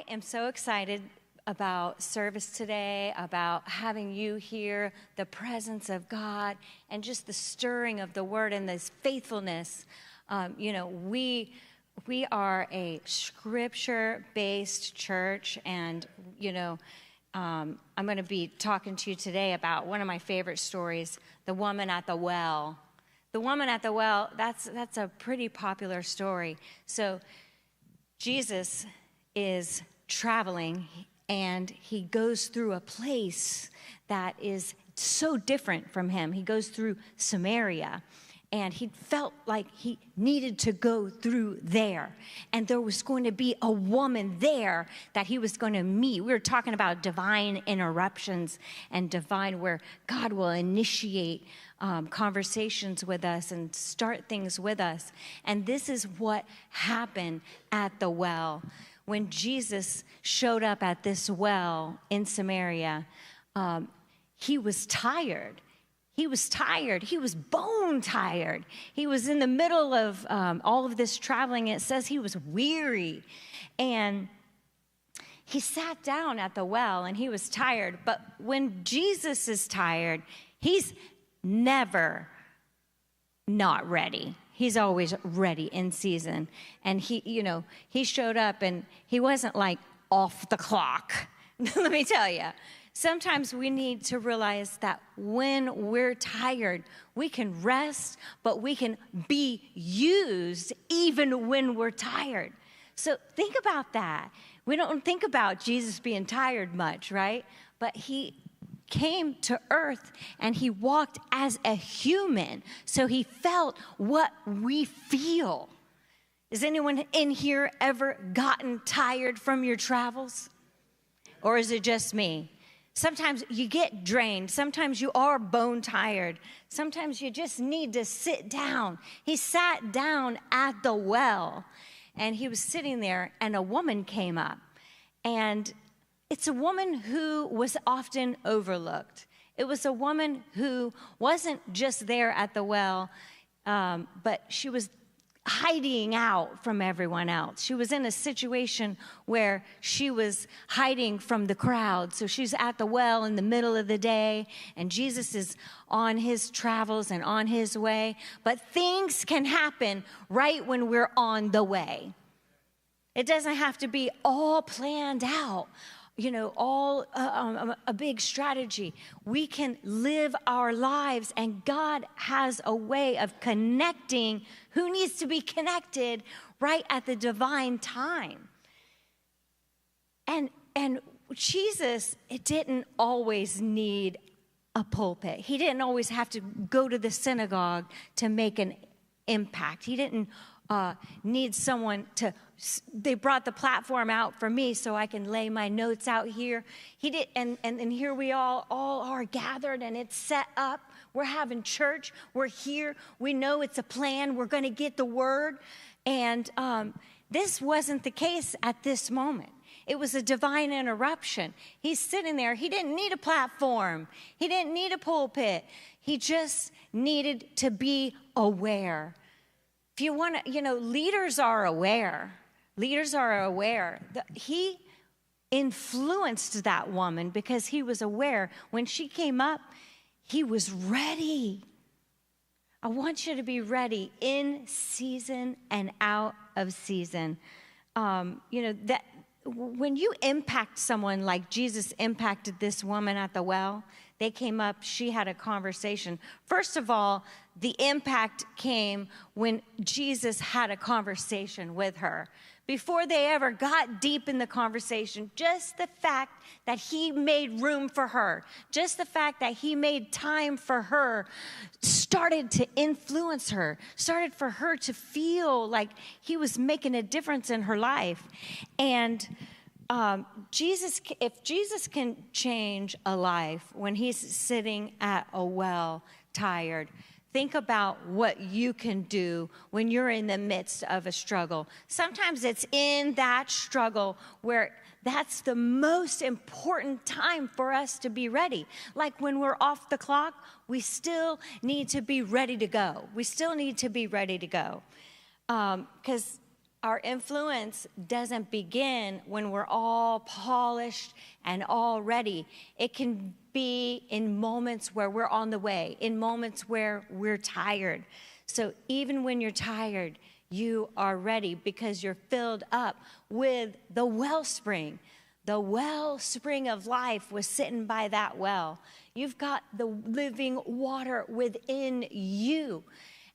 am so excited about service today, about having you here, the presence of God, and just the stirring of the word and this faithfulness. We are a scripture-based church, and, I'm going to be talking to you today about one of my favorite stories, the woman at the well. The woman at the well, that's a pretty popular story. So Jesus is traveling, and he goes through a place that is so different from him. He goes through Samaria, and he felt like he needed to go through there. And there was going to be a woman there that he was going to meet. We were talking about divine interruptions and divine, where God will initiate conversations with us and start things with us. And this is what happened at the well. When Jesus showed up at this well in Samaria, he was tired. He was tired. He was bone tired. He was in the middle of all of this traveling. It says he was weary. And he sat down at the well, and he was tired. But when Jesus is tired, he's never not ready. He's always ready in season. And he showed up, and he wasn't like off the clock. Let me tell you. Sometimes we need to realize that when we're tired, we can rest, but we can be used even when we're tired. So think about that. We don't think about Jesus being tired much, right? But he came to earth, and he walked as a human, so he felt what we feel. Has anyone in here ever gotten tired from your travels? Or is it just me? Sometimes you get drained. Sometimes you are bone tired. Sometimes you just need to sit down. He sat down at the well, and he was sitting there, and a woman came up. And it's a woman who was often overlooked. It was a woman who wasn't just there at the well, but she was hiding out from everyone else. She was in a situation where she was hiding from the crowd. So she's at the well in the middle of the day, and Jesus is on his travels and on his way. But things can happen right when we're on the way. It doesn't have to be all planned out, all a big strategy. We can live our lives, and God has a way of connecting who needs to be connected right at the divine time. And Jesus, it didn't always need a pulpit. He didn't always have to go to the synagogue to make an impact. He didn't need someone they brought the platform out for me so I can lay my notes out here. He did, and here we all are gathered, and it's set up. We're having church. We're here. We know it's a plan. We're going to get the word. And this wasn't the case at this moment. It was a divine interruption. He's sitting there. He didn't need a platform. He didn't need a pulpit. He just needed to be aware. If you want to, leaders are aware. Leaders are aware. He influenced that woman because he was aware. When she came up, he was ready. I want you to be ready in season and out of season. That when you impact someone like Jesus impacted this woman at the well, they came up, she had a conversation. First of all, the impact came when Jesus had a conversation with her. Before they ever got deep in the conversation, just the fact that he made room for her, just the fact that he made time for her started to influence her, started for her to feel like he was making a difference in her life. And if Jesus can change a life when he's sitting at a well tired, think about what you can do when you're in the midst of a struggle. Sometimes it's in that struggle where that's the most important time for us to be ready. Like when we're off the clock, we still need to be ready to go. We still need to be ready to go. Because our influence doesn't begin when we're all polished and all ready. It can be in moments where we're on the way, in moments where we're tired. So even when you're tired, you are ready because you're filled up with the wellspring. The wellspring of life was sitting by that well. You've got the living water within you,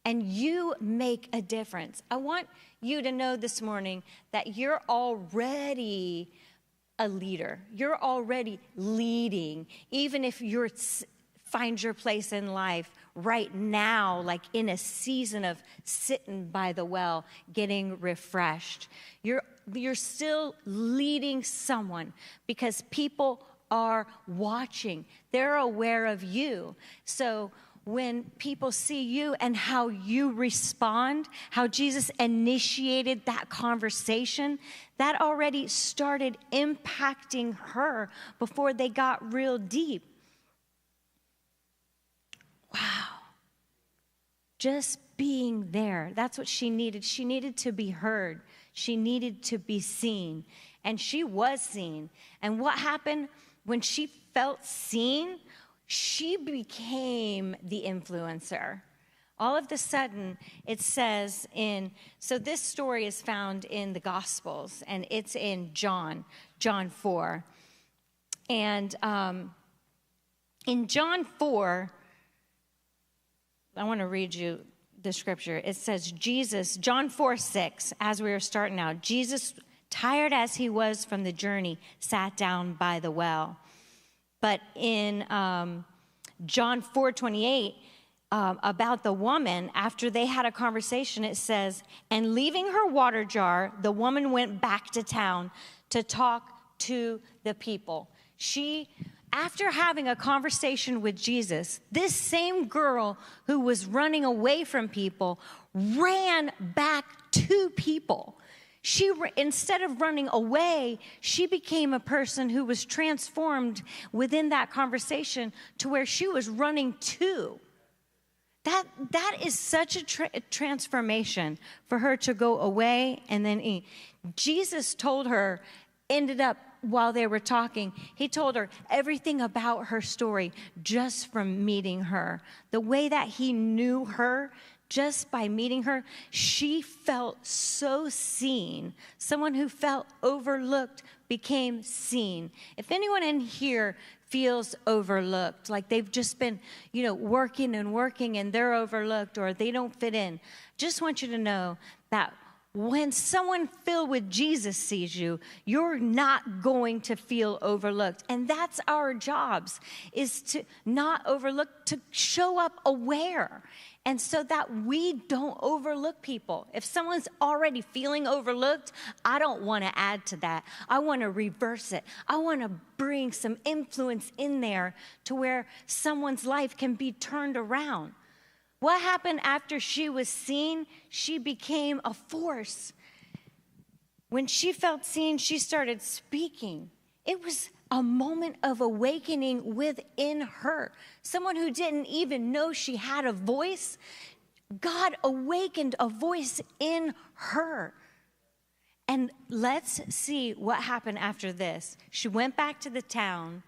and you make a difference. I want you to know this morning that you're already a leader. You're already leading, even if you're find your place in life right now, like in a season of sitting by the well, getting refreshed. You're still leading someone because people are watching. They're aware of you. So when people see you and how you respond, how Jesus initiated that conversation, that already started impacting her before they got real deep. Wow. Just being there. That's what she needed. She needed to be heard. She needed to be seen. And she was seen. And what happened when she felt seen? She became the influencer. All of a sudden, it says so this story is found in the Gospels, and it's in John 4. And in John 4, I want to read you the scripture. It says, John 4:6, as we were starting out, Jesus, tired as he was from the journey, sat down by the well. But in John 4:28, about the woman, after they had a conversation, it says, and leaving her water jar, the woman went back to town to talk to the people. After having a conversation with Jesus, this same girl who was running away from people ran back to people. Instead of running away, she became a person who was transformed within that conversation to where she was running to. That is such a transformation for her to go away and then eat. Jesus told her, ended up while they were talking, he told her everything about her story just from meeting her. The way that he knew her, just by meeting her, she felt so seen. Someone who felt overlooked became seen. If anyone in here feels overlooked, like they've just been, working and they're overlooked or they don't fit in, just want you to know that when someone filled with Jesus sees you, you're not going to feel overlooked. And that's our jobs, is to not overlook, to show up aware. And so that we don't overlook people. If someone's already feeling overlooked, I don't want to add to that. I want to reverse it. I want to bring some influence in there to where someone's life can be turned around. What happened after she was seen? She became a force. When she felt seen, she started speaking. It was a moment of awakening within her. Someone who didn't even know she had a voice, God awakened a voice in her. And let's see what happened after this. She went back to the town.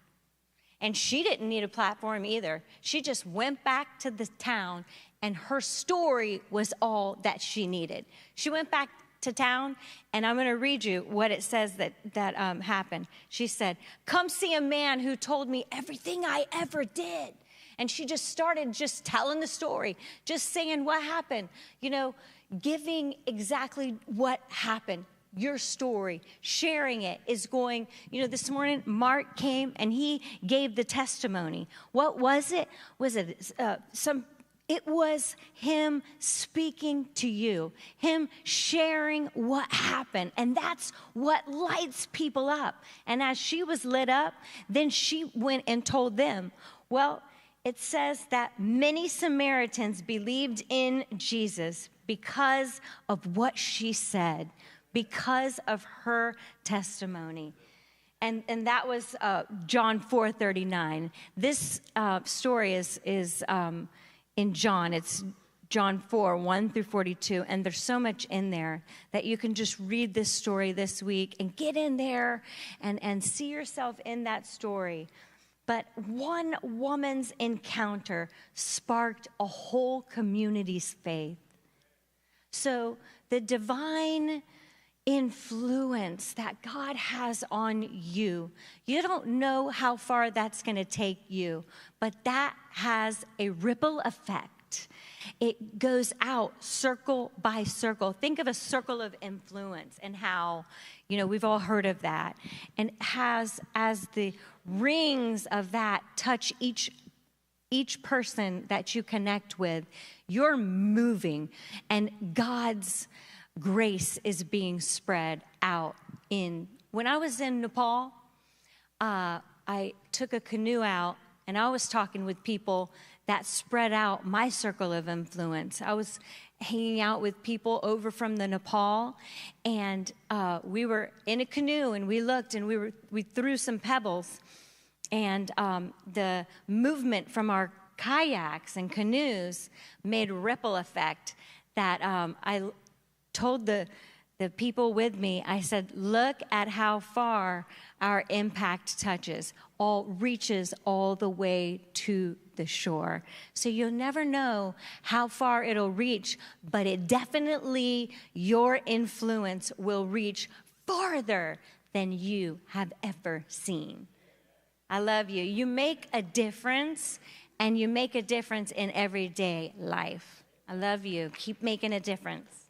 And she didn't need a platform either. She just went back to the town, and her story was all that she needed. She went back to town, and I'm going to read you what it says that happened. She said, "Come see a man who told me everything I ever did." And she just started just telling the story, just saying what happened, giving exactly what happened. Your story, sharing it is going, this morning Mark came and he gave the testimony. What was it? It was him speaking to you, him sharing what happened. And that's what lights people up. And as she was lit up, then she went and told them. Well, it says that many Samaritans believed in Jesus because of what she said, because of her testimony. And that was John 4:39. This story is in John. It's John 4, 1 through 42, and there's so much in there that you can just read this story this week and get in there and see yourself in that story. But one woman's encounter sparked a whole community's faith. So the divine influence that God has on you, you don't know how far that's going to take you, but that has a ripple effect. It goes out circle by circle. Think of a circle of influence and how, we've all heard of that. And as the rings of that touch each person that you connect with, you're moving, and God's grace is being spread out. When I was in Nepal, I took a canoe out, and I was talking with people that spread out my circle of influence. I was hanging out with people over from the Nepal, and we were in a canoe, and we looked, and we threw some pebbles, and the movement from our kayaks and canoes made a ripple effect that I told the people with me, I said, look at how far our impact reaches all the way to the shore. So you'll never know how far it'll reach, but your influence will reach farther than you have ever seen. I love you. You make a difference, and you make a difference in everyday life. I love you. Keep making a difference.